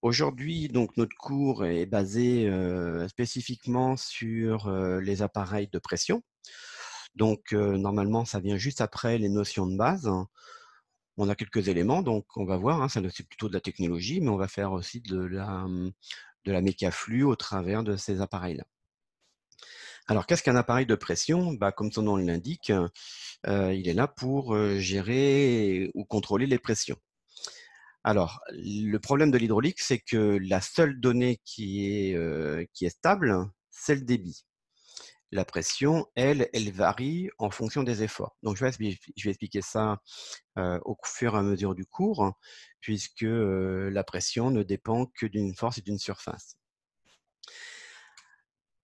Aujourd'hui, donc, notre cours est basé spécifiquement sur les appareils de pression. Donc, normalement, ça vient juste après les notions de base. On a quelques éléments, donc on va voir, hein, c'est plutôt de la technologie, mais on va faire aussi de la mécaflux au travers de ces appareils-là. Alors, qu'est-ce qu'un appareil de pression? Comme son nom l'indique, il est là pour gérer ou contrôler les pressions. Alors, le problème de l'hydraulique, c'est que la seule donnée qui est stable, c'est le débit. La pression, elle varie en fonction des efforts. Donc, je vais expliquer ça au fur et à mesure du cours, puisque la pression ne dépend que d'une force et d'une surface.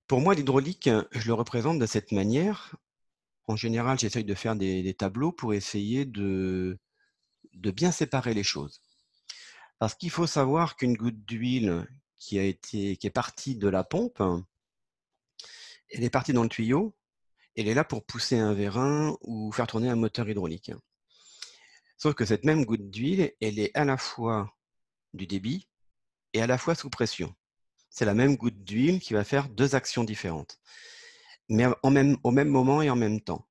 Pour moi, l'hydraulique, je le représente de cette manière. En général, j'essaye de faire des tableaux pour essayer de bien séparer les choses. Parce qu'il faut savoir qu'une goutte d'huile qui est partie de la pompe, elle est partie dans le tuyau, elle est là pour pousser un vérin ou faire tourner un moteur hydraulique. Sauf que cette même goutte d'huile, elle est à la fois du débit et à la fois sous pression. C'est la même goutte d'huile qui va faire deux actions différentes, mais au même moment et en même temps.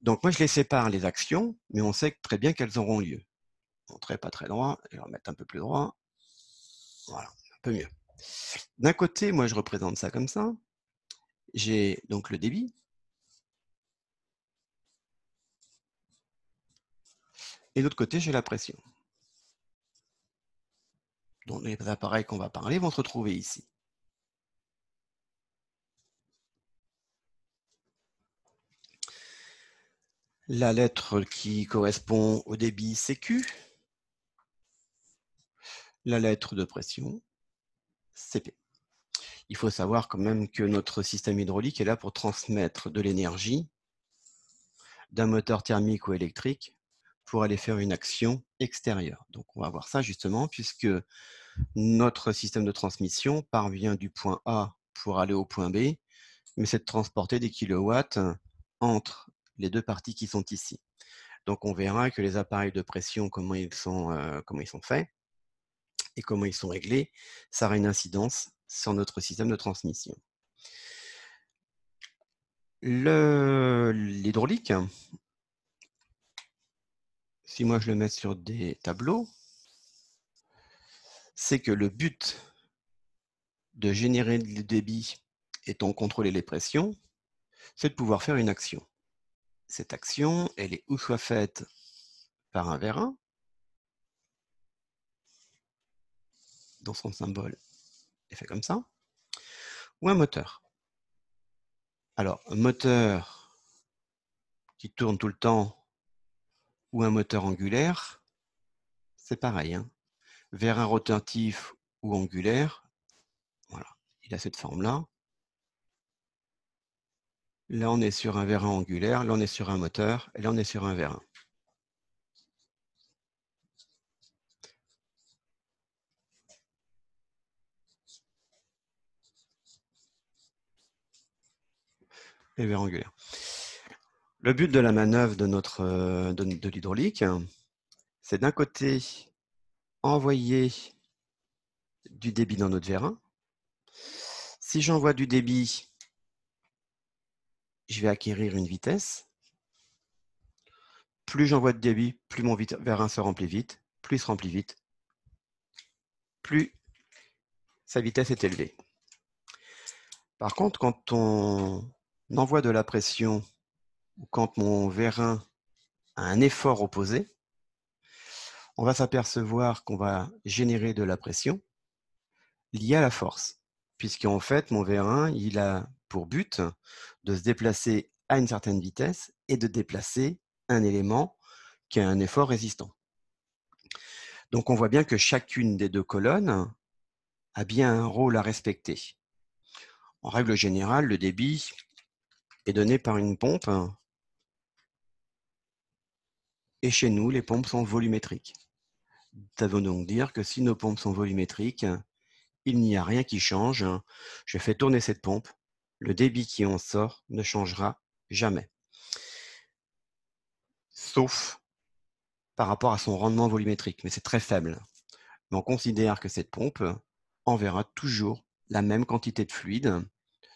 Donc moi, je les sépare, les actions, mais on sait très bien qu'elles auront lieu. Montrer pas très droit, je vais remettre un peu plus droit. Voilà, un peu mieux. D'un côté, moi, je représente ça comme ça. J'ai donc le débit. Et de l'autre côté, j'ai la pression. Donc les appareils qu'on va parler vont se retrouver ici. La lettre qui correspond au débit, c'est Q. La lettre de pression, c'est P. Il faut savoir quand même que notre système hydraulique est là pour transmettre de l'énergie d'un moteur thermique ou électrique pour aller faire une action extérieure. Donc on va voir ça justement puisque notre système de transmission parvient du point A pour aller au point B, mais c'est de transporter des kilowatts entre les deux parties qui sont ici. Donc on verra que les appareils de pression, comment ils sont faits et comment ils sont réglés, ça aura une incidence sur notre système de transmission. L'hydraulique, si moi je le mets sur des tableaux, c'est que le but de générer le débit étant contrôler les pressions, c'est de pouvoir faire une action. Cette action, elle est ou soit faite par un vérin, dont son symbole est fait comme ça, ou un moteur. Alors, un moteur qui tourne tout le temps ou un moteur angulaire, c'est pareil. Hein. Vérin rotatif ou angulaire, voilà, il a cette forme-là. Là, on est sur un vérin angulaire, là, on est sur un moteur, et là, on est sur un vérin. Les vérins angulaires. Le but de la manœuvre de l'hydraulique, c'est d'un côté envoyer du débit dans notre vérin. Si j'envoie du débit, je vais acquérir une vitesse. Plus j'envoie de débit, plus mon vérin se remplit vite. Plus il se remplit vite, plus sa vitesse est élevée. Par contre, quand on envoie de la pression ou quand mon vérin a un effort opposé, on va s'apercevoir qu'on va générer de la pression liée à la force. Puisqu'en fait, mon vérin, il a pour but de se déplacer à une certaine vitesse et de déplacer un élément qui a un effort résistant. Donc on voit bien que chacune des deux colonnes a bien un rôle à respecter. En règle générale, le débit est donné par une pompe et chez nous, les pompes sont volumétriques. Ça veut donc dire que si nos pompes sont volumétriques, il n'y a rien qui change. Je fais tourner cette pompe, le débit qui en sort ne changera jamais. Sauf par rapport à son rendement volumétrique, mais c'est très faible. on considère que cette pompe enverra toujours la même quantité de fluide,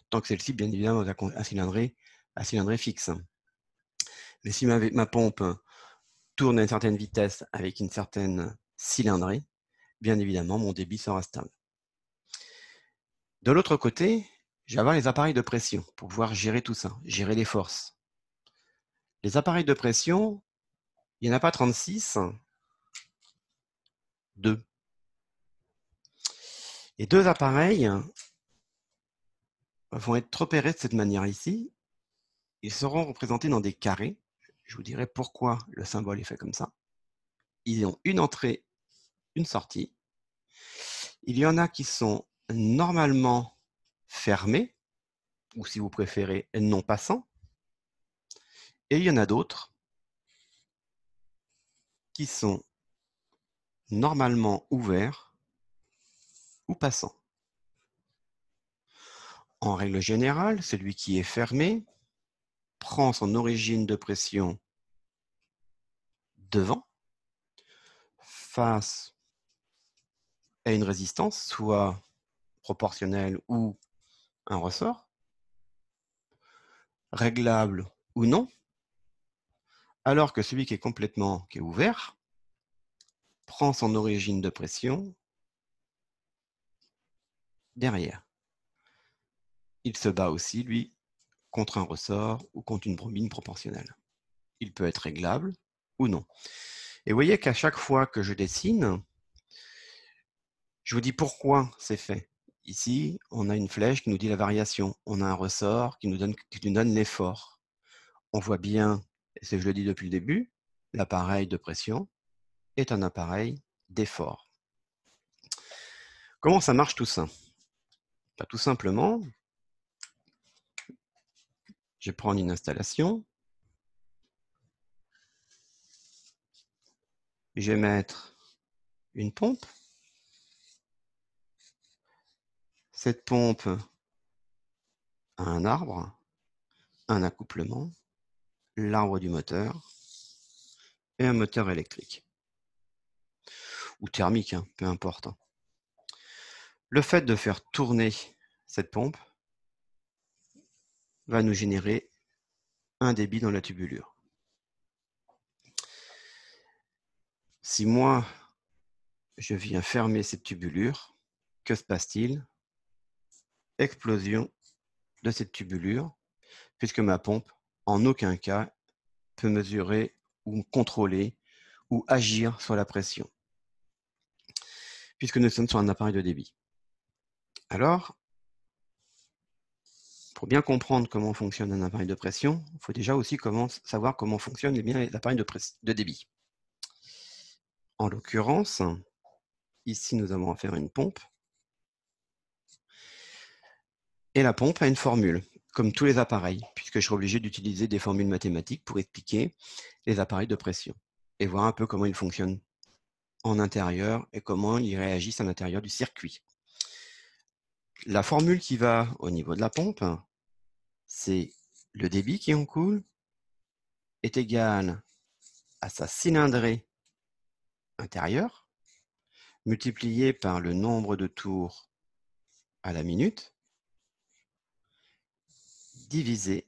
tant que celle-ci, bien évidemment, est à cylindrée fixe. Mais si ma pompe tourne à une certaine vitesse avec une certaine cylindrée, bien évidemment, mon débit sera stable. De l'autre côté, je vais avoir les appareils de pression pour pouvoir gérer tout ça, gérer les forces. Les appareils de pression, il n'y en a pas 36, 2. Et 2 appareils vont être repérés de cette manière ici. Ils seront représentés dans des carrés. Je vous dirai pourquoi le symbole est fait comme ça. Ils ont une entrée, une sortie. Il y en a qui sont normalement fermés, ou si vous préférez, non passants. Et il y en a d'autres qui sont normalement ouverts ou passants. En règle générale, celui qui est fermé prend son origine de pression devant, face à une résistance, soit proportionnelle ou un ressort, réglable ou non, alors que celui qui est ouvert prend son origine de pression derrière. Il se bat aussi, lui, contre un ressort ou contre une bobine proportionnelle. Il peut être réglable ou non. Et vous voyez qu'à chaque fois que je dessine, je vous dis pourquoi c'est fait. Ici, on a une flèche qui nous dit la variation. On a un ressort qui nous donne l'effort. On voit bien, et je le dis depuis le début, l'appareil de pression est un appareil d'effort. Comment ça marche tout ça? Tout simplement, je vais prendre une installation. Je vais mettre une pompe. Cette pompe a un arbre, un accouplement, l'arbre du moteur et un moteur électrique. Ou thermique, hein, peu importe. Le fait de faire tourner cette pompe va nous générer un débit dans la tubulure. Si moi, je viens fermer cette tubulure, que se passe-t-il? Explosion de cette tubulure, puisque ma pompe, en aucun cas, peut mesurer ou contrôler ou agir sur la pression, puisque nous sommes sur un appareil de débit. Alors, pour bien comprendre comment fonctionne un appareil de pression, il faut déjà aussi savoir comment fonctionnent les appareils de débit. En l'occurrence, ici nous avons affaire à une pompe, et la pompe a une formule, comme tous les appareils, puisque je suis obligé d'utiliser des formules mathématiques pour expliquer les appareils de pression, et voir un peu comment ils fonctionnent en intérieur et comment ils réagissent à l'intérieur du circuit. La formule qui va au niveau de la pompe, c'est le débit qui en coule est égal à sa cylindrée intérieure multiplié par le nombre de tours à la minute divisé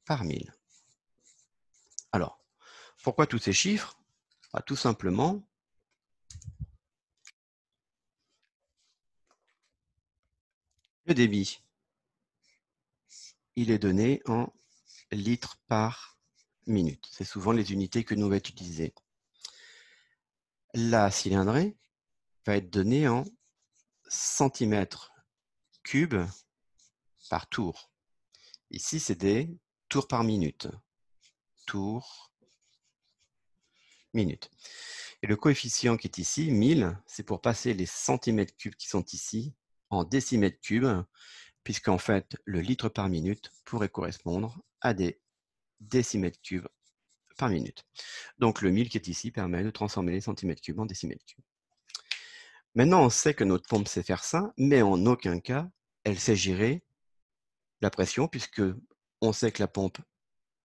par 1000. Alors, pourquoi tous ces chiffres? Tout simplement, le débit, il est donné en litres par minute. C'est souvent les unités que nous allons utiliser. La cylindrée va être donnée en centimètres cubes par tour. Ici, c'est des tours par minute. Tours, minute. Et le coefficient qui est ici, 1000, c'est pour passer les centimètres cubes qui sont ici en décimètres cubes, puisqu'en fait, le litre par minute pourrait correspondre à des décimètres cubes par minute. Donc le 1000 qui est ici permet de transformer les centimètres cubes en décimètres cubes. Maintenant, on sait que notre pompe sait faire ça, mais en aucun cas, elle sait gérer la pression, puisque on sait que la pompe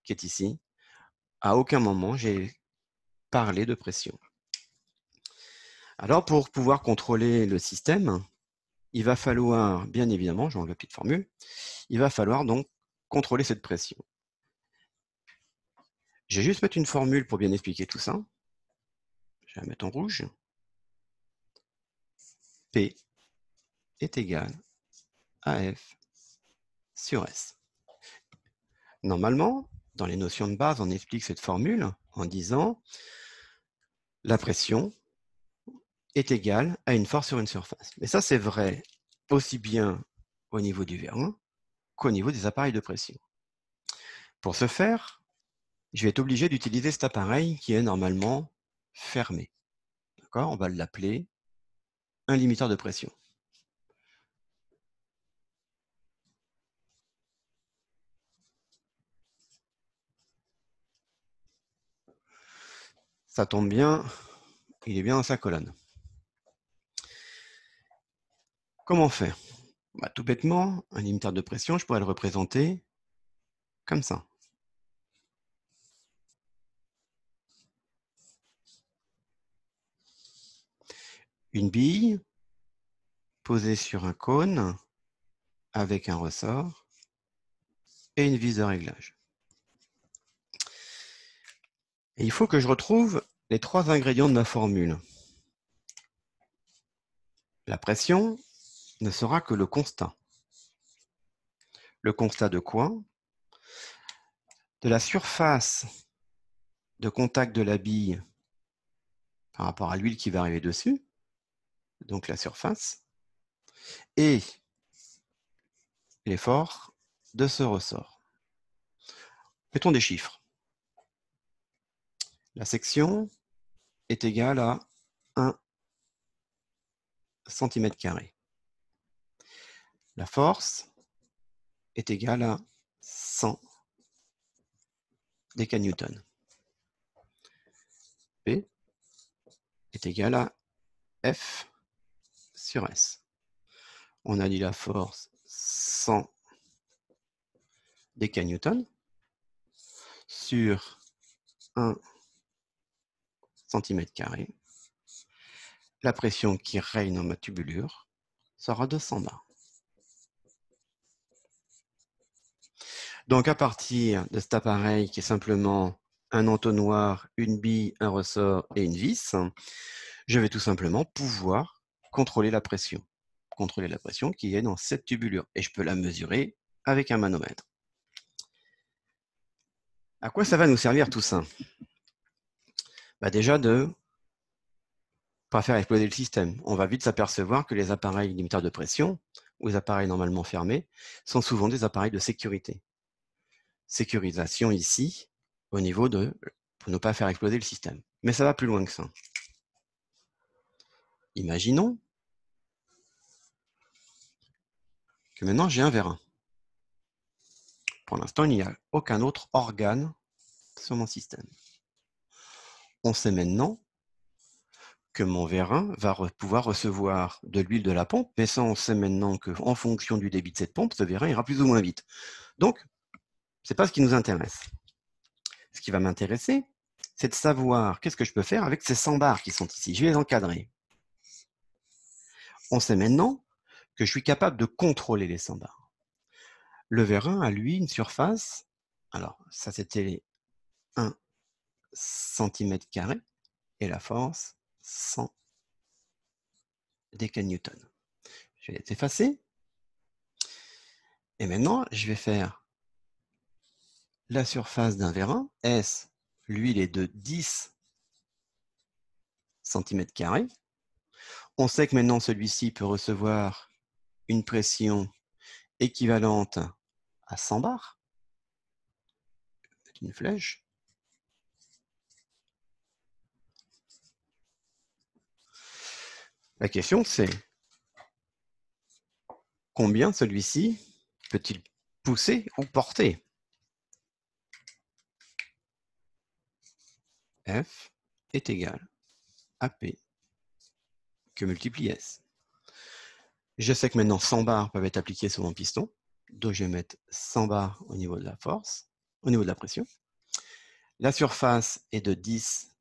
qui est ici, à aucun moment, j'ai parlé de pression. Alors, pour pouvoir contrôler le système, il va falloir, bien évidemment, j'enlève la petite formule, il va falloir donc contrôler cette pression. Je vais juste mettre une formule pour bien expliquer tout ça. Je vais la mettre en rouge. P est égal à F sur S. Normalement, dans les notions de base, on explique cette formule en disant la pression est égale à une force sur une surface. Mais ça, c'est vrai aussi bien au niveau du vérin qu'au niveau des appareils de pression. Pour ce faire, je vais être obligé d'utiliser cet appareil qui est normalement fermé. D'accord ? On va l'appeler un limiteur de pression. Ça tombe bien, il est bien dans sa colonne. Comment faire ? Tout bêtement, un limiteur de pression, je pourrais le représenter comme ça. Une bille posée sur un cône avec un ressort et une vis de réglage. Et il faut que je retrouve les trois ingrédients de ma formule. La pression ne sera que le constat. Le constat de quoi ? De la surface de contact de la bille par rapport à l'huile qui va arriver dessus, donc la surface, et l'effort de ce ressort. Mettons des chiffres. La section est égale à 1 cm². La force est égale à 100 décanewtons. P est égal à F sur S. On a dit la force 100 décanewtons sur 1 cm². La pression qui règne dans ma tubulure sera de 100 bars. Donc à partir de cet appareil qui est simplement un entonnoir, une bille, un ressort et une vis, je vais tout simplement pouvoir contrôler la pression. Contrôler la pression qui est dans cette tubulure. Et je peux la mesurer avec un manomètre. À quoi ça va nous servir tout ça ? Déjà de ne pas faire exploser le système. On va vite s'apercevoir que les appareils limiteurs de pression, ou les appareils normalement fermés, sont souvent des appareils de sécurité. Sécurisation ici, au niveau de pour ne pas faire exploser le système. Mais ça va plus loin que ça. Imaginons que maintenant j'ai un vérin. Pour l'instant, il n'y a aucun autre organe sur mon système. On sait maintenant que mon vérin va pouvoir recevoir de l'huile de la pompe, mais ça, on sait maintenant qu'en fonction du débit de cette pompe, ce vérin ira plus ou moins vite. Donc, ce n'est pas ce qui nous intéresse. Ce qui va m'intéresser, c'est de savoir qu'est-ce que je peux faire avec ces 100 bars qui sont ici. Je vais les encadrer. On sait maintenant que je suis capable de contrôler les 100 bars. Le vérin a, lui, une surface, alors ça c'était 1 cm² et la force 100 décanewtons. Je vais les effacer. Et maintenant, je vais faire la surface d'un vérin. S, l'huile est de 10 cm². On sait que maintenant, celui-ci peut recevoir une pression équivalente à 100 bars. Une flèche. La question, c'est combien celui-ci peut-il pousser ou porter ? F est égal à P que multiplie S. Je sais que maintenant 100 bars peuvent être appliqués sur mon piston, donc je vais mettre 100 bars au niveau de la force, au niveau de la pression. La surface est de 10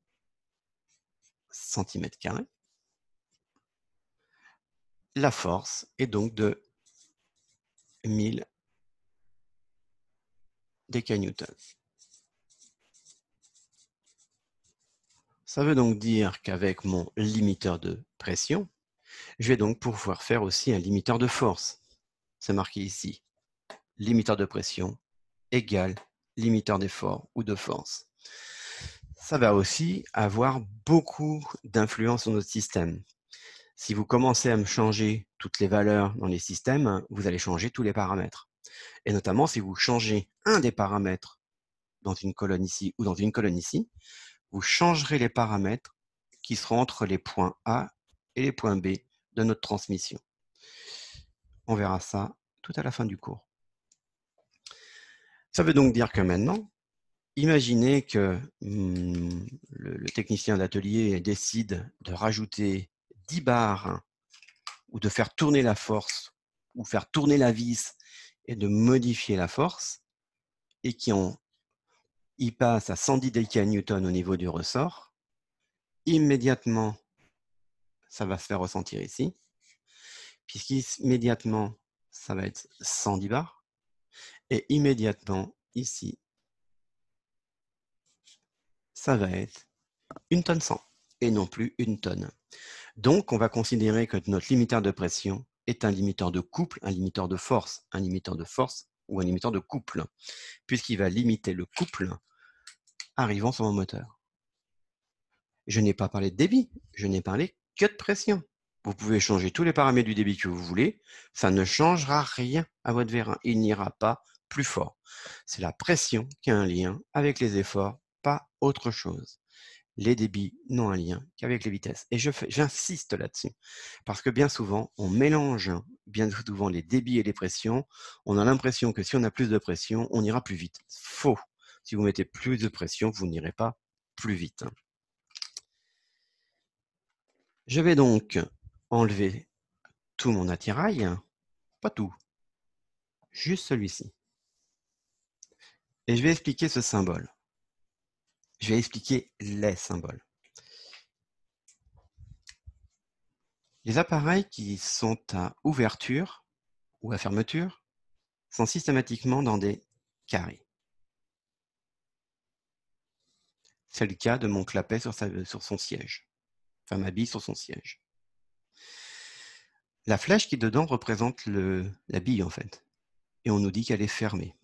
cm². la force est donc de 1000 décanewtons. Ça veut donc dire qu'avec mon limiteur de pression, je vais donc pouvoir faire aussi un limiteur de force. C'est marqué ici. Limiteur de pression égale limiteur d'effort ou de force. Ça va aussi avoir beaucoup d'influence sur notre système. Si vous commencez à me changer toutes les valeurs dans les systèmes, vous allez changer tous les paramètres. Et notamment, si vous changez un des paramètres dans une colonne ici ou dans une colonne ici, vous changerez les paramètres qui seront entre les points A et les points B de notre transmission. On verra ça tout à la fin du cours. Ça veut donc dire que maintenant, imaginez que le technicien d'atelier décide de rajouter 10 bars ou de faire tourner la force ou faire tourner la vis et de modifier la force et il passe à 110 décanewtons au niveau du ressort. Immédiatement, ça va se faire ressentir ici, puisqu'immédiatement, ça va être 110 bars et immédiatement, ici, ça va être 1 tonne 100 et non plus 1 tonne. Donc, on va considérer que notre limiteur de pression est un limiteur de couple, un limiteur de force, un limiteur de force ou un limiteur de couple, puisqu'il va limiter le couple arrivant sur mon moteur. Je n'ai pas parlé de débit, je n'ai parlé que de pression. Vous pouvez changer tous les paramètres du débit que vous voulez, ça ne changera rien à votre vérin, il n'ira pas plus fort. C'est la pression qui a un lien avec les efforts, pas autre chose. Les débits n'ont un lien qu'avec les vitesses. Et j'insiste là-dessus, parce que bien souvent, on mélange bien souvent les débits et les pressions. On a l'impression que si on a plus de pression, on ira plus vite. Faux. Si vous mettez plus de pression, vous n'irez pas plus vite. Je vais donc enlever tout mon attirail, pas tout, juste celui-ci. Et je vais expliquer ce symbole. Je vais expliquer les symboles. Les appareils qui sont à ouverture ou à fermeture sont systématiquement dans des carrés. C'est le cas de mon clapet sur son siège, enfin ma bille sur son siège. La flèche qui est dedans représente la bille en fait, et on nous dit qu'elle est fermée.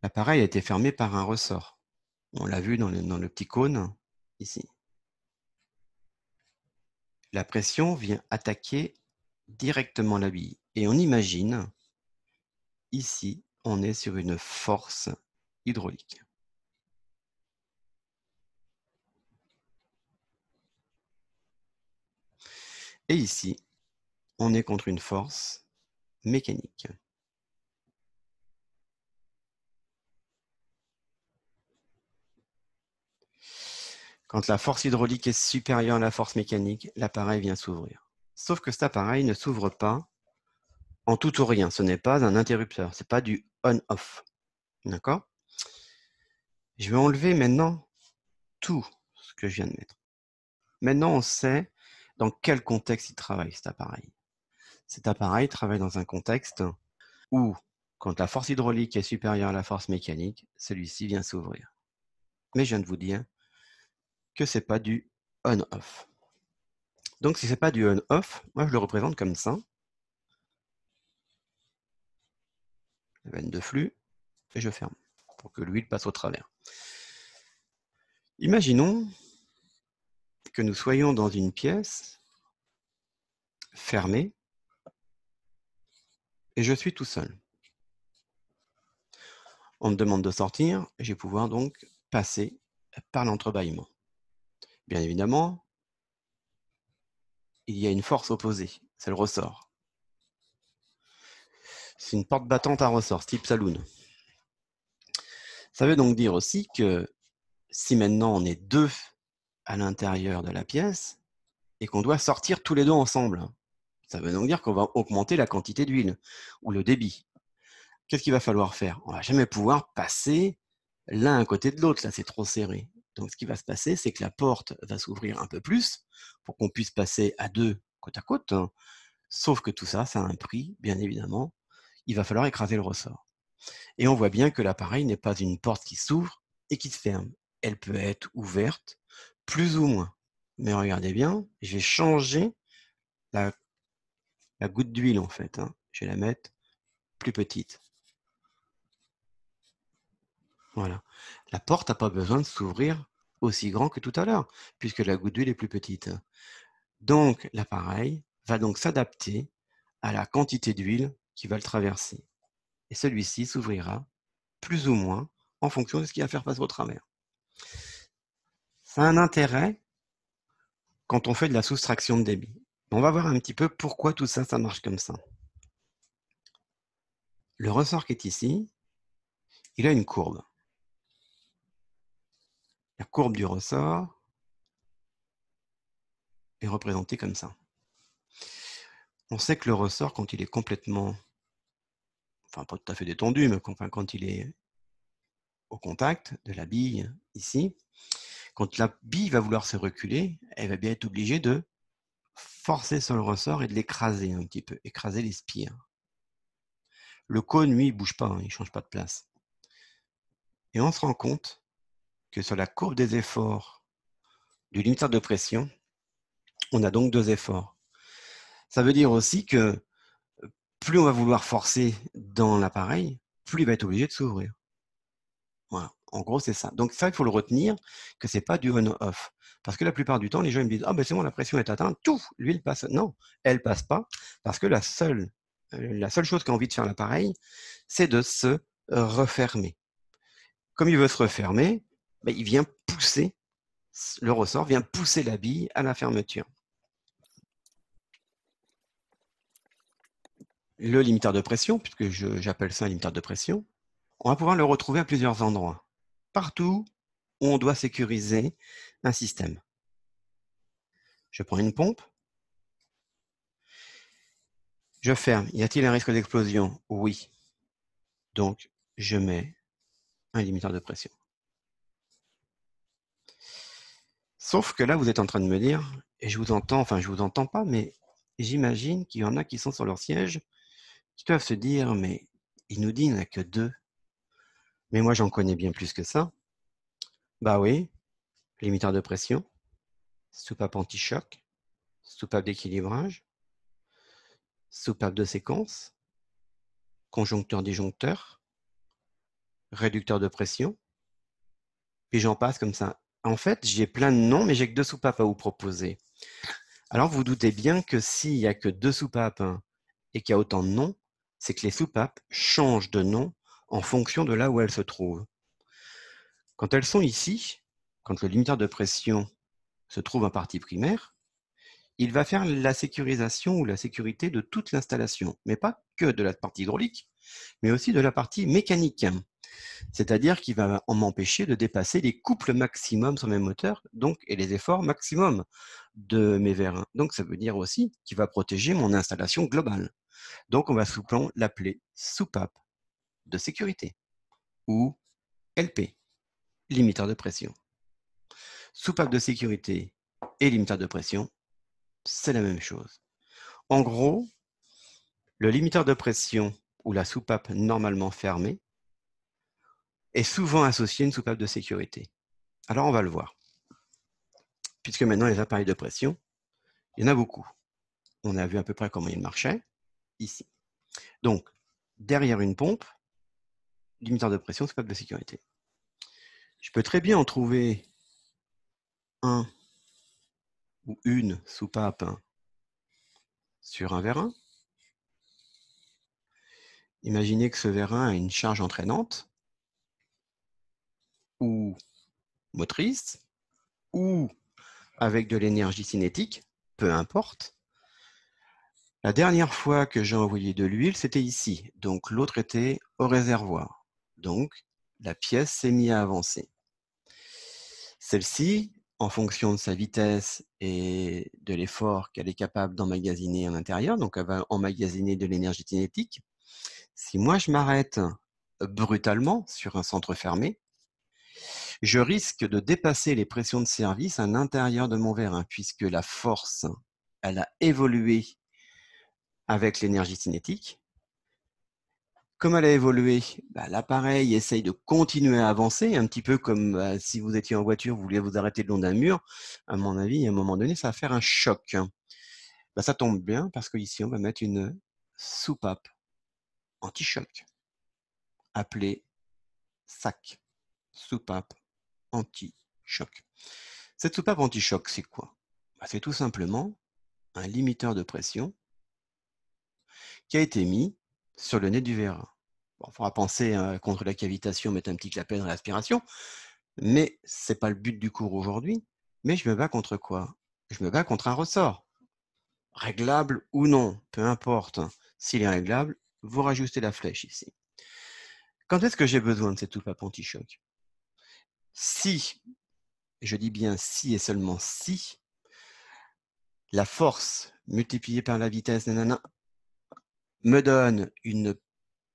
L'appareil a été fermé par un ressort. On l'a vu dans le petit cône, ici. La pression vient attaquer directement la bille. Et on imagine, ici, on est sur une force hydraulique. Et ici, on est contre une force mécanique. Quand la force hydraulique est supérieure à la force mécanique, l'appareil vient s'ouvrir. Sauf que cet appareil ne s'ouvre pas en tout ou rien. Ce n'est pas un interrupteur, ce n'est pas du on-off. D'accord? Je vais enlever maintenant tout ce que je viens de mettre. Maintenant, on sait dans quel contexte il travaille, cet appareil. Cet appareil travaille dans un contexte où, quand la force hydraulique est supérieure à la force mécanique, celui-ci vient s'ouvrir. Mais je viens de vous dire que ce n'est pas du on-off. Donc, si ce n'est pas du on-off, moi je le représente comme ça. La veine de flux, et je ferme pour que l'huile passe au travers. Imaginons que nous soyons dans une pièce fermée et je suis tout seul. On me demande de sortir et je vais pouvoir donc passer par l'entrebâillement. Bien évidemment, il y a une force opposée, c'est le ressort. C'est une porte battante à ressort, type saloon. Ça veut donc dire aussi que si maintenant on est deux à l'intérieur de la pièce et qu'on doit sortir tous les deux ensemble, ça veut donc dire qu'on va augmenter la quantité d'huile ou le débit. Qu'est-ce qu'il va falloir faire? On ne va jamais pouvoir passer l'un à côté de l'autre, là c'est trop serré. Donc ce qui va se passer, c'est que la porte va s'ouvrir un peu plus pour qu'on puisse passer à deux côte à côte, hein. Sauf que tout ça, ça a un prix, bien évidemment. Il va falloir écraser le ressort. Et on voit bien que l'appareil n'est pas une porte qui s'ouvre et qui se ferme. Elle peut être ouverte, plus ou moins. Mais regardez bien, je vais changer la, la goutte d'huile en fait, hein. Je vais la mettre plus petite. Voilà. La porte n'a pas besoin de s'ouvrir aussi grand que tout à l'heure, puisque la goutte d'huile est plus petite. Donc, l'appareil va donc s'adapter à la quantité d'huile qui va le traverser. Et celui-ci s'ouvrira plus ou moins en fonction de ce qui va faire passer au travers. Ça a un intérêt quand on fait de la soustraction de débit. On va voir un petit peu pourquoi tout ça, ça marche comme ça. Le ressort qui est ici, il a une courbe. La courbe du ressort est représentée comme ça. On sait que le ressort, quand il est complètement, enfin pas tout à fait détendu, mais quand il est au contact de la bille ici, quand la bille va vouloir se reculer, elle va bien être obligée de forcer sur le ressort et de l'écraser un petit peu, écraser les spires. Le cône, lui, il ne bouge pas, hein, il ne change pas de place. Et on se rend compte que sur la courbe des efforts du limiteur de pression, on a donc 2 efforts. Ça veut dire aussi que plus on va vouloir forcer dans l'appareil, plus il va être obligé de s'ouvrir. Voilà. En gros, c'est ça. Donc ça, il faut le retenir, que ce n'est pas du on-off. Parce que la plupart du temps, les gens ils me disent « Ah ben c'est bon, la pression est atteinte, tout, l'huile passe. » Non, elle ne passe pas, parce que la seule chose qu'a envie de faire l'appareil, c'est de se refermer. Comme il veut se refermer, ben, il vient pousser, le ressort vient pousser la bille à la fermeture. Le limiteur de pression, puisque j'appelle ça un limiteur de pression, on va pouvoir le retrouver à plusieurs endroits. Partout où on doit sécuriser un système. Je prends une pompe. Je ferme. Y a-t-il un risque d'explosion? Oui. Donc, je mets un limiteur de pression. Sauf que là, vous êtes en train de me dire, et je vous entends, enfin, je vous entends pas, mais j'imagine qu'il y en a qui sont sur leur siège, qui doivent se dire, mais il nous dit qu'il n'y en a que 2. Mais moi, j'en connais bien plus que ça. Bah oui, limiteur de pression, soupape anti-choc, soupape d'équilibrage, soupape de séquence, conjoncteur-disjoncteur, réducteur de pression, et j'en passe comme ça. En fait, j'ai plein de noms, mais j'ai que 2 soupapes à vous proposer. Alors, vous doutez bien que s'il n'y a que 2 soupapes et qu'il y a autant de noms, c'est que les soupapes changent de nom en fonction de là où elles se trouvent. Quand elles sont ici, quand le limiteur de pression se trouve en partie primaire, il va faire la sécurisation ou la sécurité de toute l'installation, mais pas que de la partie hydraulique, mais aussi de la partie mécanique. C'est-à-dire qu'il va m'empêcher de dépasser les couples maximum sur mes moteurs, donc, et les efforts maximum de mes vérins. Donc, ça veut dire aussi qu'il va protéger mon installation globale. Donc, on va souvent l'appeler soupape de sécurité ou LP, limiteur de pression. Soupape de sécurité et limiteur de pression, c'est la même chose. En gros, le limiteur de pression ou la soupape normalement fermée est souvent associé à une soupape de sécurité. Alors, on va le voir. Puisque maintenant, les appareils de pression, il y en a beaucoup. On a vu à peu près comment ils marchaient, ici. Donc, derrière une pompe, limiteur de pression, soupape de sécurité. Je peux très bien en trouver un ou une soupape sur un vérin. Imaginez que ce vérin a une charge entraînante ou motrice ou avec de l'énergie cinétique, peu importe. La dernière fois que j'ai envoyé de l'huile, c'était ici. Donc, l'autre était au réservoir. Donc, la pièce s'est mise à avancer. Celle-ci, en fonction de sa vitesse et de l'effort qu'elle est capable d'emmagasiner à l'intérieur, donc elle va emmagasiner de l'énergie cinétique. Si moi je m'arrête brutalement sur un centre fermé, je risque de dépasser les pressions de service à l'intérieur de mon vérin, puisque la force elle a évolué avec l'énergie cinétique. Comme elle a évolué, l'appareil essaye de continuer à avancer, un petit peu comme si vous étiez en voiture, vous vouliez vous arrêter le long d'un mur. À mon avis, à un moment donné, ça va faire un choc. Ça tombe bien parce qu'ici, on va mettre une soupape anti-choc appelée SAC, soupape anti-choc. Cette soupape anti-choc, c'est quoi? C'est tout simplement un limiteur de pression qui a été mis sur le nez du vérin. Bon, il faudra penser contre la cavitation, mettre un petit clapet de réaspiration, mais ce n'est pas le but du cours aujourd'hui. Mais je me bats contre quoi? Je me bats contre un ressort. Réglable ou non, peu importe. S'il est réglable, vous rajoutez la flèche ici. Quand est-ce que j'ai besoin de cette soupape anti-choc? Si, je dis bien si et seulement si, la force multipliée par la vitesse me donne une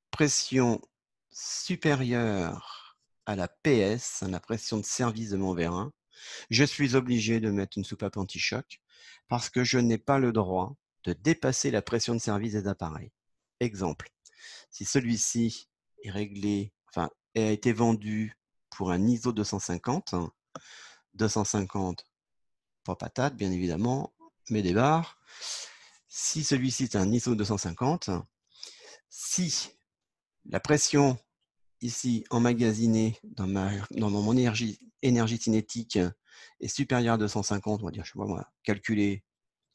pression supérieure à la PS, la pression de service de mon vérin, je suis obligé de mettre une soupape anti-choc parce que je n'ai pas le droit de dépasser la pression de service des appareils. Exemple, si celui-ci est réglé, enfin, a été vendu pour un ISO 250, 250, pas patate, bien évidemment, mais des barres. Si celui-ci est un ISO 250, si la pression ici emmagasinée dans mon énergie cinétique est supérieure à 250, on va dire, je sais pas moi, calculer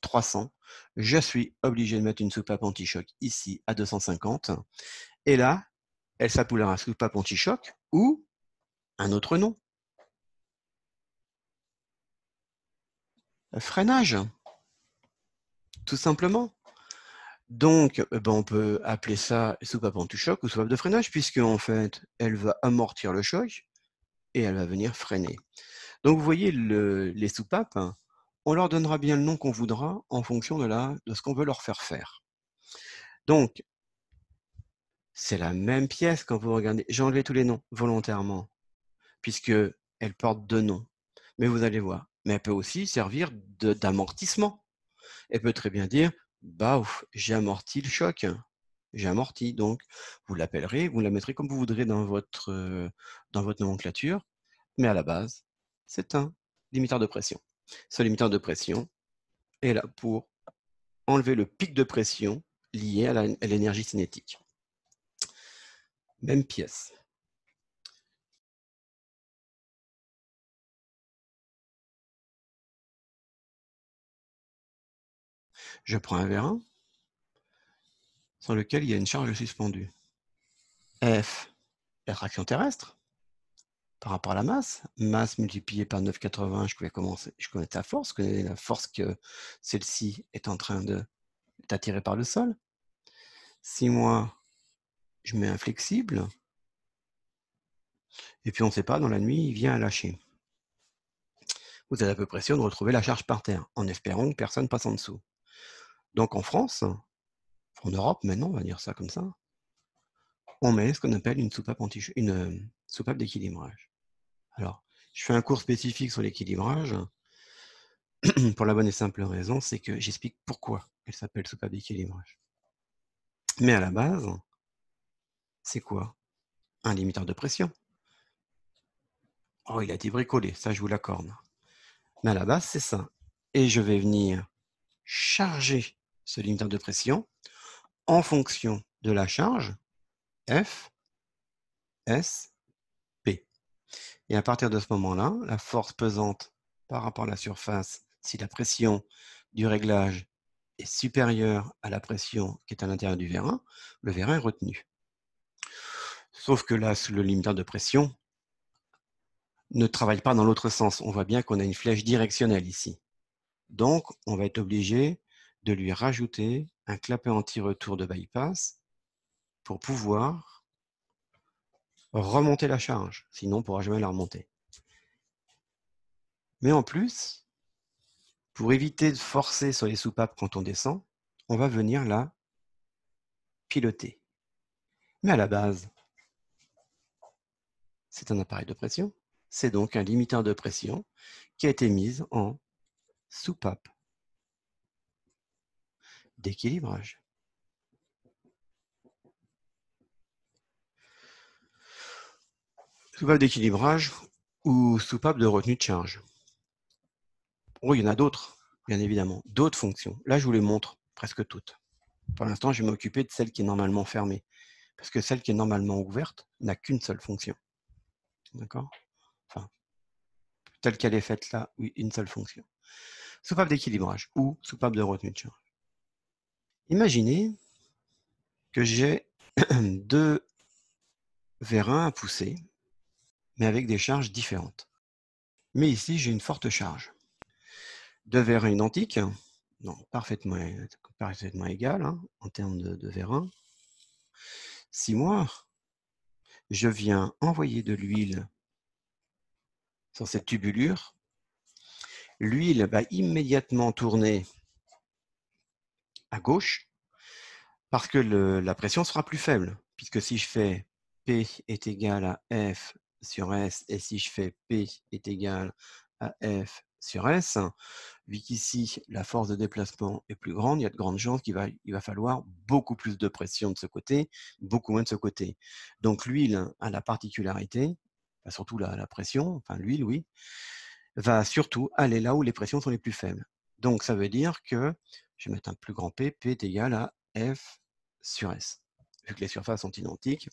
300, je suis obligé de mettre une soupape anti-choc ici à 250, et là, elle s'appellera soupape anti-choc ou un autre nom. Freinage, tout simplement. Donc, on peut appeler ça soupape anti-choc ou soupape de freinage, puisque en fait, elle va amortir le choc et elle va venir freiner. Donc, vous voyez, les soupapes, on leur donnera bien le nom qu'on voudra en fonction de ce qu'on veut leur faire faire. Donc, c'est la même pièce quand vous regardez. J'ai enlevé tous les noms volontairement, puisque elle porte deux noms. Mais vous allez voir. Mais elle peut aussi servir d'amortissement. Elle peut très bien dire, j'ai amorti le choc. J'ai amorti. Donc, vous l'appellerez, vous la mettrez comme vous voudrez dans votre nomenclature. Mais à la base, c'est un limiteur de pression. Ce limiteur de pression est là pour enlever le pic de pression lié à l'énergie cinétique. Même pièce. Je prends un vérin sur lequel il y a une charge suspendue. F, la traction terrestre, par rapport à la masse. Masse multipliée par 9,80, je connais la force, je connais la force que celle-ci est en train d'attirer par le sol. Si moi, je mets un flexible, et puis on ne sait pas, dans la nuit, il vient à lâcher. Vous êtes à peu près sûr de retrouver la charge par terre, en espérant que personne passe en dessous. Donc en France, en Europe maintenant, on va dire ça comme ça, on met ce qu'on appelle une soupape d'équilibrage. Alors, je fais un cours spécifique sur l'équilibrage, pour la bonne et simple raison, c'est que j'explique pourquoi elle s'appelle soupape d'équilibrage. Mais à la base, c'est quoi? Un limiteur de pression. Oh, il a été bricolé, ça je vous l'accorde. Mais à la base, c'est ça. Et je vais venir charger ce limiteur de pression en fonction de la charge F, S, P. Et à partir de ce moment-là, la force pesante par rapport à la surface, si la pression du réglage est supérieure à la pression qui est à l'intérieur du vérin, le vérin est retenu. Sauf que là, le limiteur de pression ne travaille pas dans l'autre sens. On voit bien qu'on a une flèche directionnelle ici. Donc, on va être obligé de lui rajouter un clapet anti-retour de bypass pour pouvoir remonter la charge. Sinon, on ne pourra jamais la remonter. Mais en plus, pour éviter de forcer sur les soupapes quand on descend, on va venir la piloter. Mais à la base, c'est un appareil de pression. C'est donc un limiteur de pression qui a été mis en soupape d'équilibrage. Soupape d'équilibrage ou soupape de retenue de charge. Oh, il y en a d'autres, bien évidemment, d'autres fonctions. Là, je vous les montre presque toutes. Pour l'instant, je vais m'occuper de celle qui est normalement fermée, parce que celle qui est normalement ouverte n'a qu'une seule fonction. D'accord? Enfin, telle qu'elle est faite là, oui, une seule fonction. Soupape d'équilibrage ou soupape de retenue de charge. Imaginez que j'ai deux vérins à pousser, mais avec des charges différentes. Mais ici, j'ai une forte charge. Deux vérins identiques, non, parfaitement égal hein, en termes de vérins. Si moi, je viens envoyer de l'huile sur cette tubulure, l'huile va immédiatement tourner à gauche parce que la pression sera plus faible. Puisque si je fais P est égal à F sur S et si je fais P est égal à F sur S, vu qu'ici la force de déplacement est plus grande, il y a de grandes chances qu'il va falloir beaucoup plus de pression de ce côté, beaucoup moins de ce côté. Donc l'huile a la particularité, surtout la pression, enfin l'huile, oui, va surtout aller là où les pressions sont les plus faibles. Donc ça veut dire que je vais mettre un plus grand P, P est égal à F sur S. Vu que les surfaces sont identiques,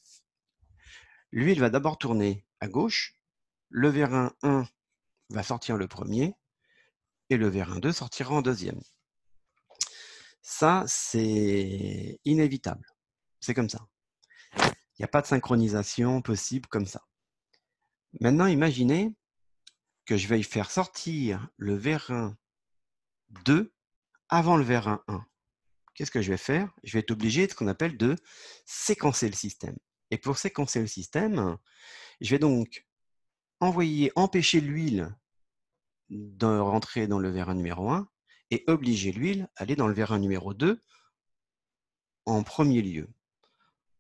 l'huile va d'abord tourner à gauche, le vérin 1 va sortir le premier, et le vérin 2 sortira en deuxième. Ça, c'est inévitable. C'est comme ça. Il n'y a pas de synchronisation possible comme ça. Maintenant, imaginez que je vais faire sortir le vérin 2 avant le vérin 1. Qu'est-ce que je vais faire? Je vais être obligé de ce qu'on appelle de séquencer le système. Et pour séquencer le système, je vais donc empêcher l'huile de rentrer dans le vérin numéro 1 et obliger l'huile à aller dans le vérin numéro 2 en premier lieu.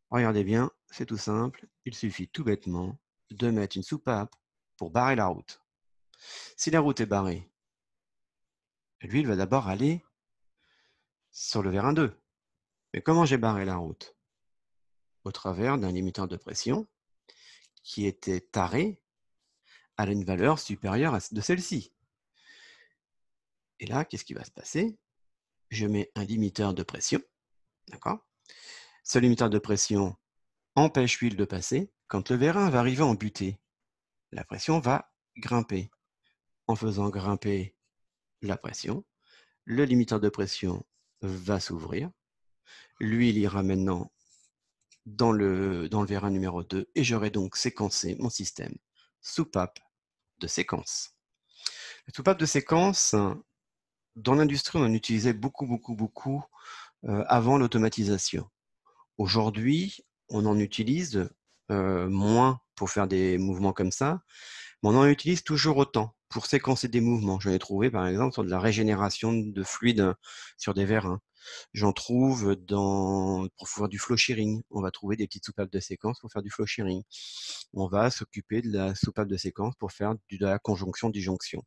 Regardez bien, c'est tout simple, il suffit tout bêtement de mettre une soupape pour barrer la route. Si la route est barrée, l'huile va d'abord aller sur le vérin 2. Mais comment j'ai barré la route? Au travers d'un limiteur de pression qui était taré à une valeur supérieure à de celle-ci. Et là, qu'est-ce qui va se passer? Je mets un limiteur de pression, d'accord? Ce limiteur de pression empêche l'huile de passer. Quand le vérin va arriver en butée, la pression va grimper. En faisant grimper la pression, le limiteur de pression va s'ouvrir. L'huile ira maintenant dans le vérin numéro 2 et j'aurai donc séquencé mon système soupape de séquence. La soupape de séquence, dans l'industrie, on en utilisait beaucoup avant l'automatisation. Aujourd'hui, on en utilise moins pour faire des mouvements comme ça, mais on en utilise toujours autant pour séquencer des mouvements. J'en ai trouvé par exemple sur de la régénération de fluide sur des vérins. J'en trouve pour faire du flow shearing. On va trouver des petites soupapes de séquence pour faire du flow shearing. On va s'occuper de la soupape de séquence pour faire de la conjonction-disjonction.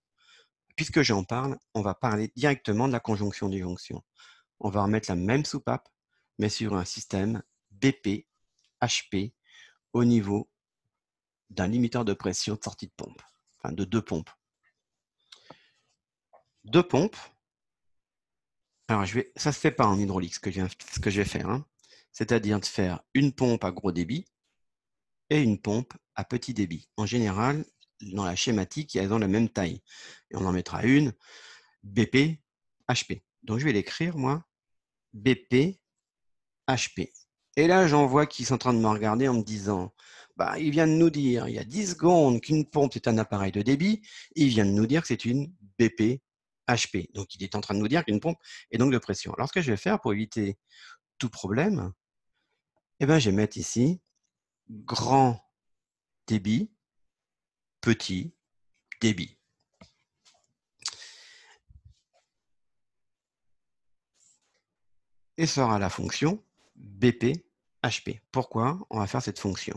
Puisque j'en parle, on va parler directement de la conjonction-disjonction. On va remettre la même soupape, mais sur un système BP, HP, au niveau d'un limiteur de pression de sortie de pompe, enfin de deux pompes. Deux pompes. Alors, ça ne se fait pas en hydraulique, ce que je vais faire. Hein. C'est-à-dire de faire une pompe à gros débit et une pompe à petit débit. En général, dans la schématique, elles ont la même taille. Et on en mettra une BP, HP. Donc, je vais l'écrire, moi, BP, HP. Et là, j'en vois qui sont en train de me regarder en me disant, bah, il vient de nous dire, il y a 10 secondes, qu'une pompe, c'est un appareil de débit. Il vient de nous dire que c'est une BP, HP. Donc, il est en train de nous dire qu'une pompe est donc de pression. Alors, ce que je vais faire pour éviter tout problème, eh ben, je vais mettre ici grand débit, petit débit. Et sera la fonction BP, HP. Pourquoi on va faire cette fonction?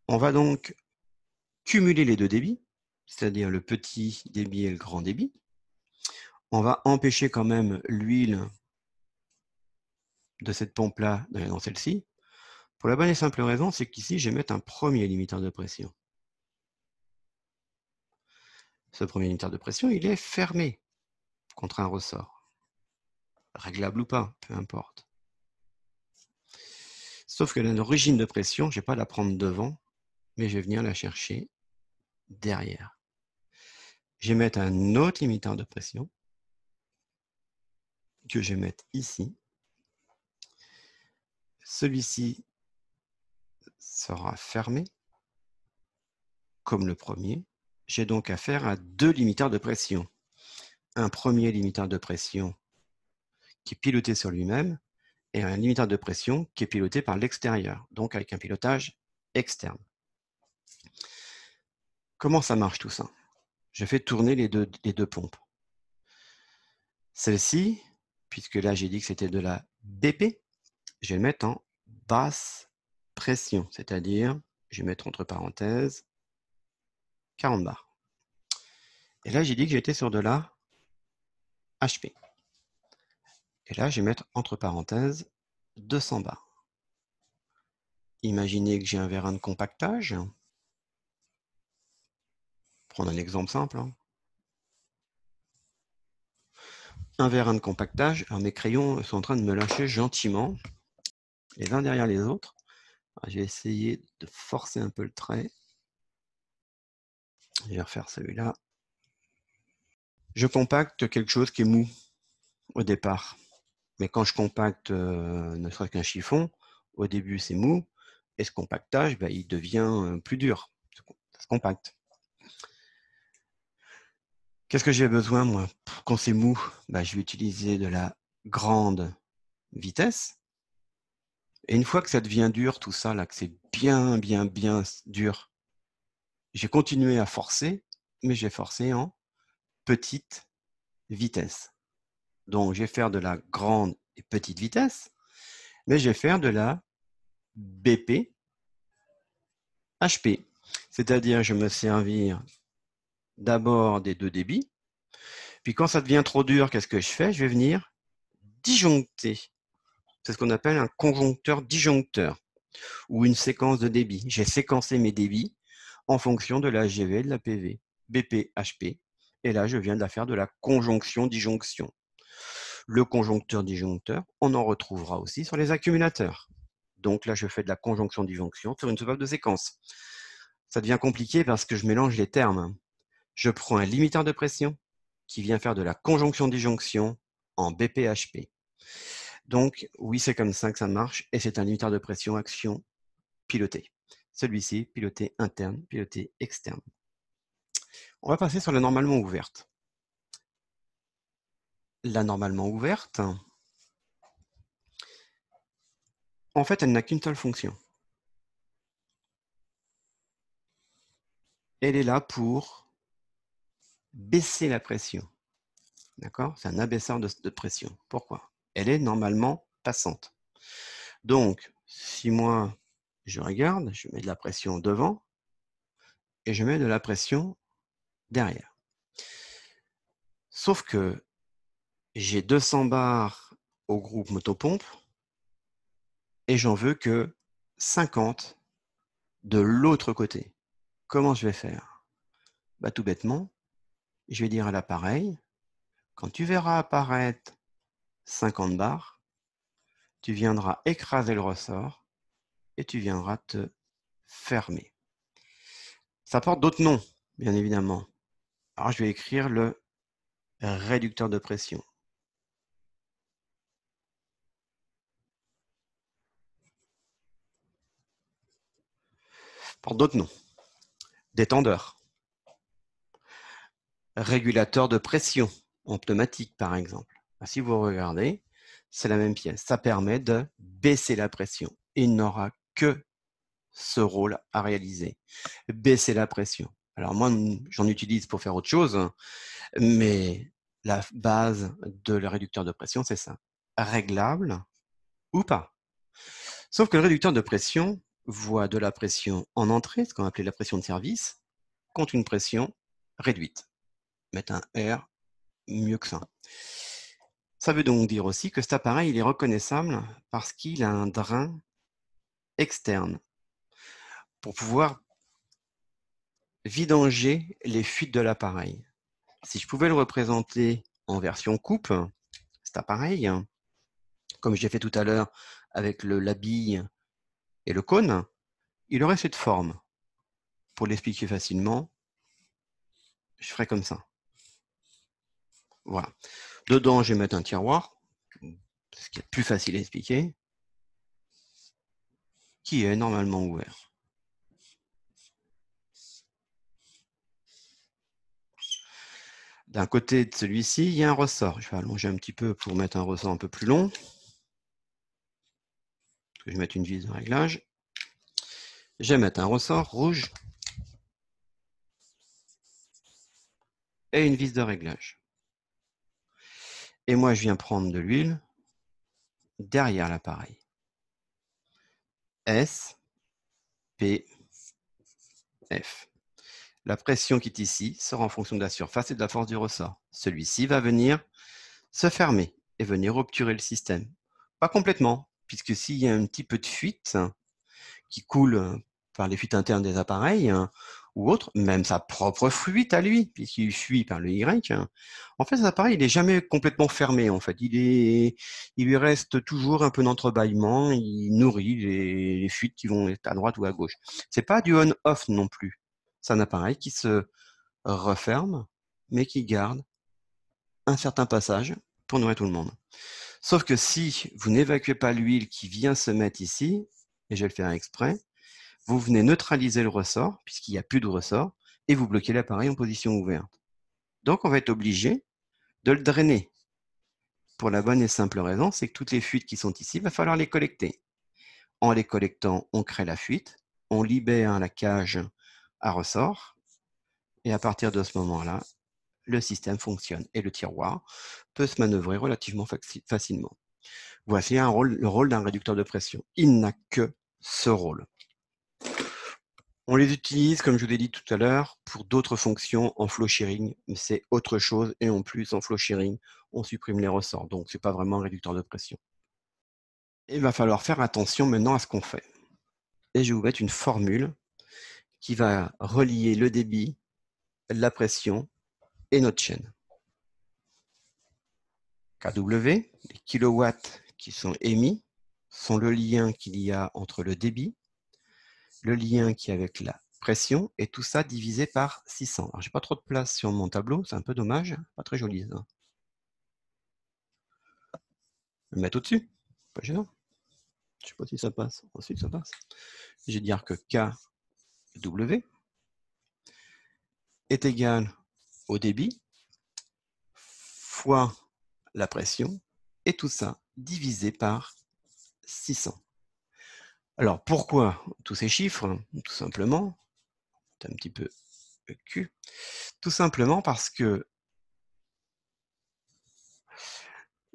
On va donc cumuler les deux débits, c'est-à-dire le petit débit et le grand débit. On va empêcher quand même l'huile de cette pompe-là d'aller dans celle-ci? Pour la bonne et simple raison, c'est qu'ici, je vais mettre un premier limiteur de pression. Ce premier limiteur de pression, il est fermé contre un ressort. Réglable ou pas, peu importe. Sauf que l'origine de pression, je ne vais pas la prendre devant, mais je vais venir la chercher derrière. Je vais mettre un autre limiteur de pression que je vais mettre ici. Celui-ci sera fermé, comme le premier. J'ai donc affaire à deux limiteurs de pression. Un premier limiteur de pression qui est piloté sur lui-même et un limiteur de pression qui est piloté par l'extérieur, donc avec un pilotage externe. Comment ça marche tout ça? Je fais tourner les deux pompes. Celle-ci, puisque là j'ai dit que c'était de la BP, je vais le mettre en basse pression, c'est-à-dire, je vais mettre entre parenthèses 40 bars. Et là j'ai dit que j'étais sur de la HP. Et là je vais mettre entre parenthèses 200 bars. Imaginez que j'ai un vérin de compactage. Prendre un exemple simple. Un vérin de compactage. Alors mes crayons sont en train de me lâcher gentiment, les uns derrière les autres. Alors, je vais essayer de forcer un peu le trait. Je vais refaire celui-là. Je compacte quelque chose qui est mou au départ. Mais quand je compacte ne serait-ce qu'un chiffon, au début c'est mou, et ce compactage, il devient plus dur. Ça se compacte. Qu'est-ce que j'ai besoin, moi, quand c'est mou? Je vais utiliser de la grande vitesse. Et une fois que ça devient dur, tout ça, là, que c'est bien dur, j'ai continué à forcer, mais j'ai forcé en petite vitesse. Donc, je vais faire de la grande et petite vitesse, mais je vais faire de la BP HP. C'est-à-dire, je vais me servir d'abord des deux débits, puis quand ça devient trop dur, qu'est-ce que je fais? Je vais venir disjoncter. C'est ce qu'on appelle un conjoncteur disjoncteur ou une séquence de débit. J'ai séquencé mes débits en fonction de la GV et de la PV, BP, HP. Et là, je viens de la faire de la conjonction-disjonction. Le conjoncteur-disjoncteur, on en retrouvera aussi sur les accumulateurs. Donc là, je fais de la conjonction-disjonction sur une soupape de séquence. Ça devient compliqué parce que je mélange les termes. Je prends un limiteur de pression qui vient faire de la conjonction-disjonction en BP-HP. Donc, oui, c'est comme ça que ça marche, et c'est un limiteur de pression action piloté. Celui-ci, piloté interne, piloté externe. On va passer sur la normalement ouverte. La normalement ouverte, en fait, elle n'a qu'une seule fonction. Elle est là pour baisser la pression. D'accord? C'est un abaisseur de pression. Pourquoi? Elle est normalement passante. Donc, si moi, je regarde, je mets de la pression devant et je mets de la pression derrière. Sauf que j'ai 200 bars au groupe motopompe et j'en veux que 50 de l'autre côté. Comment je vais faire? Tout bêtement, je vais dire à l'appareil, quand tu verras apparaître 50 bars, tu viendras écraser le ressort et tu viendras te fermer. Ça porte d'autres noms, bien évidemment. Alors, je vais écrire le réducteur de pression. Porte d'autres noms. Détendeur. Régulateur de pression, en pneumatique par exemple. Si vous regardez, c'est la même pièce. Ça permet de baisser la pression. Il n'aura que ce rôle à réaliser. Baisser la pression. Alors moi, j'en utilise pour faire autre chose, mais la base de le réducteur de pression, c'est ça. Réglable ou pas. Sauf que le réducteur de pression voit de la pression en entrée, ce qu'on appelait la pression de service, contre une pression réduite. Mettre un R, mieux que ça. Ça veut donc dire aussi que cet appareil il est reconnaissable parce qu'il a un drain externe pour pouvoir vidanger les fuites de l'appareil. Si je pouvais le représenter en version coupe, cet appareil, comme j'ai fait tout à l'heure avec la bille et le cône, il aurait cette forme. Pour l'expliquer facilement, je ferai comme ça. Voilà. Dedans, je vais mettre un tiroir, ce qui est plus facile à expliquer, qui est normalement ouvert. D'un côté de celui-ci, il y a un ressort. Je vais allonger un petit peu pour mettre un ressort un peu plus long. Je vais mettre une vis de réglage. Je vais mettre un ressort rouge et une vis de réglage. Et moi, je viens prendre de l'huile derrière l'appareil. S, P, F. La pression qui est ici sera en fonction de la surface et de la force du ressort. Celui-ci va venir se fermer et venir obturer le système. Pas complètement, puisque s'il y a un petit peu de fuite qui coule par les fuites internes des appareils ou autre, même sa propre fuite à lui, puisqu'il fuit par le Y, en fait, cet appareil, il n'est jamais complètement fermé. En fait, il lui reste toujours un peu d'entrebâillement, il nourrit les fuites qui vont être à droite ou à gauche. C'est pas du on-off non plus. C'est un appareil qui se referme, mais qui garde un certain passage pour nourrir tout le monde. Sauf que si vous n'évacuez pas l'huile qui vient se mettre ici, et je vais le faire exprès, vous venez neutraliser le ressort, puisqu'il n'y a plus de ressort, et vous bloquez l'appareil en position ouverte. Donc on va être obligé de le drainer. Pour la bonne et simple raison, c'est que toutes les fuites qui sont ici, il va falloir les collecter. En les collectant, on crée la fuite, on libère la cage à ressort, et à partir de ce moment-là, le système fonctionne et le tiroir peut se manœuvrer relativement facilement. Voici le rôle d'un réducteur de pression. Il n'a que ce rôle. On les utilise, comme je vous l'ai dit tout à l'heure, pour d'autres fonctions en flow shearing, mais c'est autre chose. Et en plus, en flow shearing, on supprime les ressorts. Donc, ce n'est pas vraiment un réducteur de pression. Il va falloir faire attention maintenant à ce qu'on fait. Et je vais vous mettre une formule qui va relier le débit, la pression et notre chaîne. KW, les kilowatts qui sont émis, sont le lien qu'il y a entre le débit, le lien qui est avec la pression, et tout ça divisé par 600. Alors, j'ai pas trop de place sur mon tableau, c'est un peu dommage, pas très joli. Ça. Je vais le mettre au-dessus, pas gênant. Je sais pas si ça passe. Ensuite, ça passe. Je vais dire que KW est égal au débit fois la pression, et tout ça divisé par 600. Alors, pourquoi tous ces chiffres? Tout simplement, c'est un petit peu Q, tout simplement parce que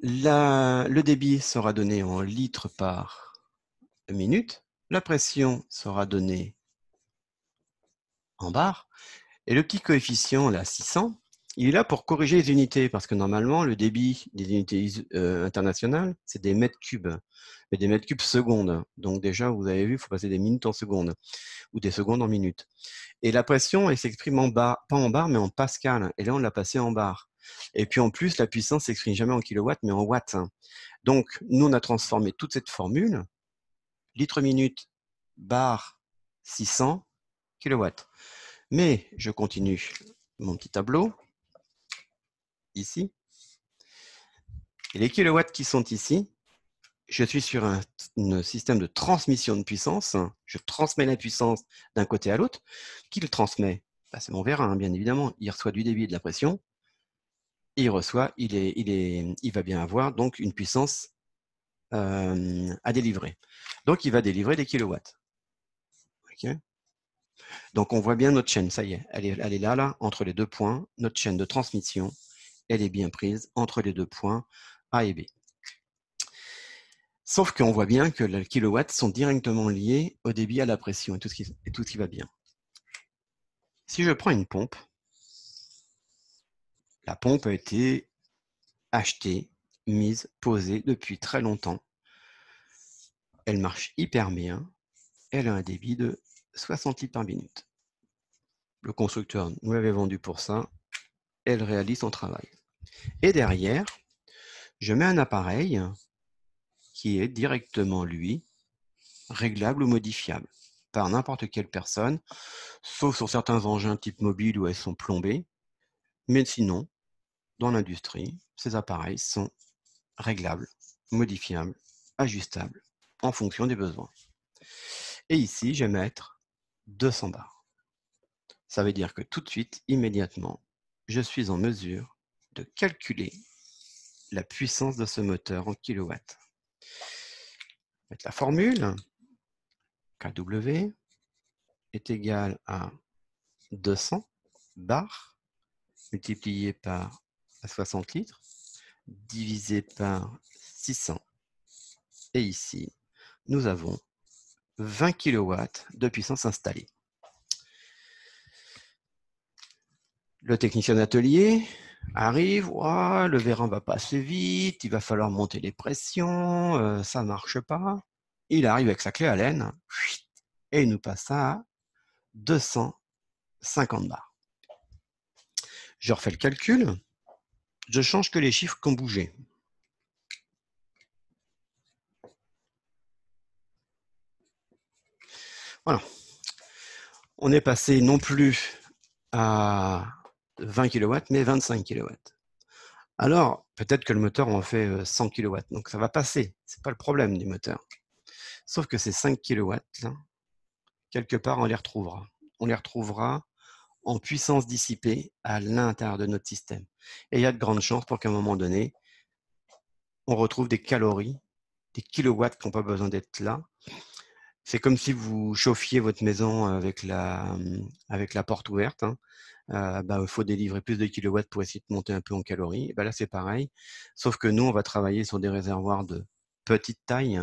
le débit sera donné en litres par minute, la pression sera donnée en bar, et le petit coefficient, là, 600, il est là pour corriger les unités, parce que normalement, le débit des unités internationales, c'est des mètres cubes, mais des mètres cubes secondes. Donc déjà, vous avez vu, il faut passer des minutes en secondes, ou des secondes en minutes. Et la pression, elle s'exprime en bar, pas en bar, mais en pascal. Et là, on l'a passé en bar. Et puis en plus, la puissance s'exprime jamais en kilowatts, mais en watts. Donc, nous, on a transformé toute cette formule, litre minute, bar, 600 kilowatts. Mais je continue mon petit tableau, ici. Et les kilowatts qui sont ici, je suis sur un système de transmission de puissance. Je transmets la puissance d'un côté à l'autre. Qui le transmet? C'est mon vérin, bien évidemment. Il reçoit du débit et de la pression. Il reçoit, il va bien avoir donc une puissance à délivrer. Donc, il va délivrer des kilowatts. Okay. Donc, on voit bien notre chaîne, ça y est, elle est là, entre les deux points. Notre chaîne de transmission, elle est bien prise entre les deux points A et B. Sauf qu'on voit bien que les kilowatts sont directement liés au débit, à la pression et tout ce qui va bien. Si je prends une pompe, la pompe a été achetée mise, posée depuis très longtemps. Elle marche hyper bien. Elle a un débit de 60 litres par minute. Le constructeur nous l'avait vendu pour ça. Elle réalise son travail. Et derrière, je mets un appareil qui est directement, lui, réglable ou modifiable par n'importe quelle personne, sauf sur certains engins type mobile où elles sont plombées. Mais sinon, dans l'industrie, ces appareils sont réglables, modifiables, ajustables en fonction des besoins. Et ici, je vais mettre 200 bars. Ça veut dire que tout de suite, immédiatement, je suis en mesure de calculer la puissance de ce moteur en kilowatts. La formule KW est égale à 200 bars multiplié par 60 litres divisé par 600. Et ici, nous avons 20 kW de puissance installée. Le technicien d'atelier arrive, oh, le vérin va pas assez vite, il va falloir monter les pressions, ça marche pas. Il arrive avec sa clé Allen et il nous passe ça à 250 bars. Je refais le calcul, je change que les chiffres qui ont bougé. Voilà. On est passé non plus à 20 kW, mais 25 kW. Alors, peut-être que le moteur en fait 100 kW, donc ça va passer. Ce n'est pas le problème du moteur. Sauf que ces 5 kW, là, quelque part, on les retrouvera. On les retrouvera en puissance dissipée à l'intérieur de notre système. Et il y a de grandes chances pour qu'à un moment donné, on retrouve des calories, des kilowatts qui n'ont pas besoin d'être là. C'est comme si vous chauffiez votre maison avec la porte ouverte. Hein. Il faut délivrer plus de kilowatts pour essayer de monter un peu en calories. Là, c'est pareil. Sauf que nous, on va travailler sur des réservoirs de petite taille.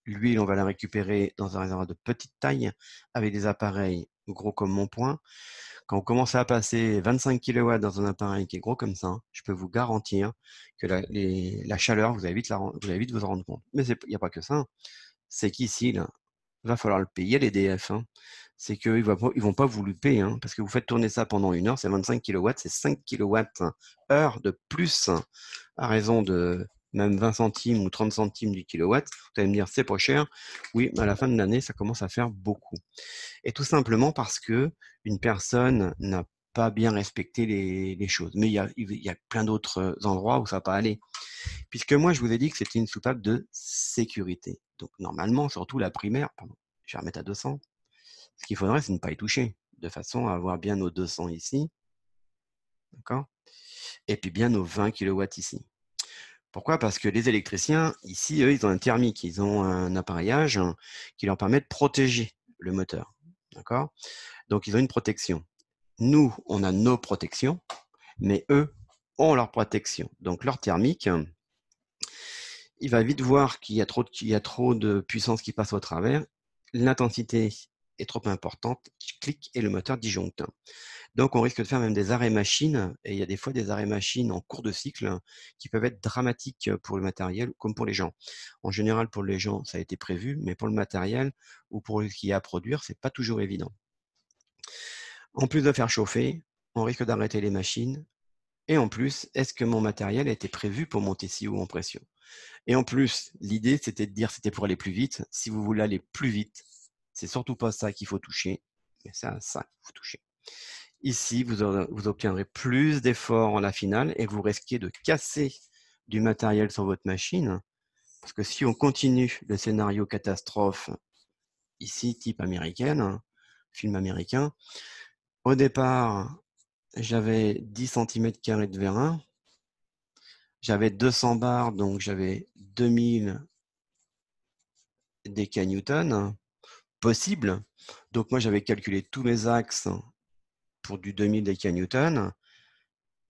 L'huile, on va la récupérer dans un réservoir de petite taille avec des appareils gros comme mon poing. Quand vous commencez à passer 25 kilowatts dans un appareil qui est gros comme ça, je peux vous garantir que la chaleur, vous allez vite vous en rendre compte. Mais il n'y a pas que ça. C'est qu'ici, là, il va falloir le payer, les DF. Hein. C'est qu'ils ne vont pas vous le payer, hein, parce que vous faites tourner ça pendant 1 heure, c'est 25 kW, c'est 5 kWh de plus, à raison de même 20 centimes ou 30 centimes du kilowatt. Vous allez me dire, c'est pas cher. Oui, mais à la fin de l'année, ça commence à faire beaucoup. Et tout simplement parce que une personne n'a pas bien respecté les choses. Mais il y a plein d'autres endroits où ça va pas aller. Puisque moi, je vous ai dit que c'était une soupape de sécurité. Donc, normalement, surtout la primaire, je vais remettre à 200. Ce qu'il faudrait, c'est ne pas y toucher, de façon à avoir bien nos 200 ici, d'accord? Et puis bien nos 20 kilowatts ici. Pourquoi? Parce que les électriciens, ici, eux, ils ont un thermique, ils ont un appareillage qui leur permet de protéger le moteur, d'accord? Donc, ils ont une protection. Nous, on a nos protections, mais eux ont leur protection. Donc, leur thermique, il va vite voir qu'il y a trop de puissance qui passe au travers. L'intensité est trop importante, clique et le moteur disjoncte. Donc, on risque de faire même des arrêts machines, et il y a des fois des arrêts machines en cours de cycle qui peuvent être dramatiques pour le matériel comme pour les gens. En général, pour les gens, ça a été prévu, mais pour le matériel ou pour ce qu'il y a à produire, c'est pas toujours évident. En plus de faire chauffer, on risque d'arrêter les machines. Et en plus, est-ce que mon matériel a été prévu pour monter si haut en pression? Et en plus, l'idée, c'était de dire c'était pour aller plus vite. Si vous voulez aller plus vite, c'est surtout pas ça qu'il faut toucher, mais c'est à ça qu'il faut toucher. Ici, vous obtiendrez plus d'efforts en la finale et vous risquez de casser du matériel sur votre machine. Parce que si on continue le scénario catastrophe, ici, type américaine, film américain, au départ, j'avais 10 cm² de vérin, j'avais 200 bars, donc j'avais 2000 déca-newtons possible. Donc moi, j'avais calculé tous mes axes pour du 2000 déca-newtons.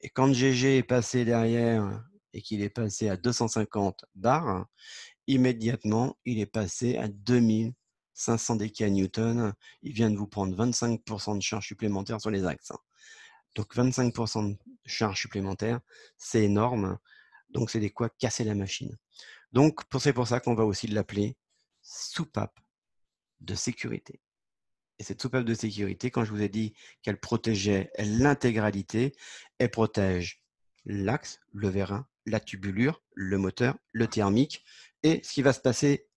Et quand GG est passé derrière et qu'il est passé à 250 bars, immédiatement, il est passé à 2500 déca-newtons. Il vient de vous prendre 25% de charge supplémentaire sur les axes. Donc 25% de charge supplémentaire, c'est énorme. Donc, c'est des quoi casser la machine. Donc, c'est pour ça qu'on va aussi l'appeler soupape de sécurité. Et cette soupape de sécurité, quand je vous ai dit qu'elle protégeait l'intégralité, elle protège l'axe, le vérin, la tubulure, le moteur, le thermique et ce qui va se passer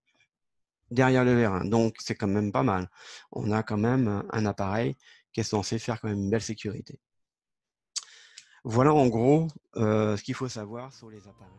derrière le vérin. Donc, c'est quand même pas mal. On a quand même un appareil qui est censé faire quand même une belle sécurité. Voilà en gros ce qu'il faut savoir sur les appareils.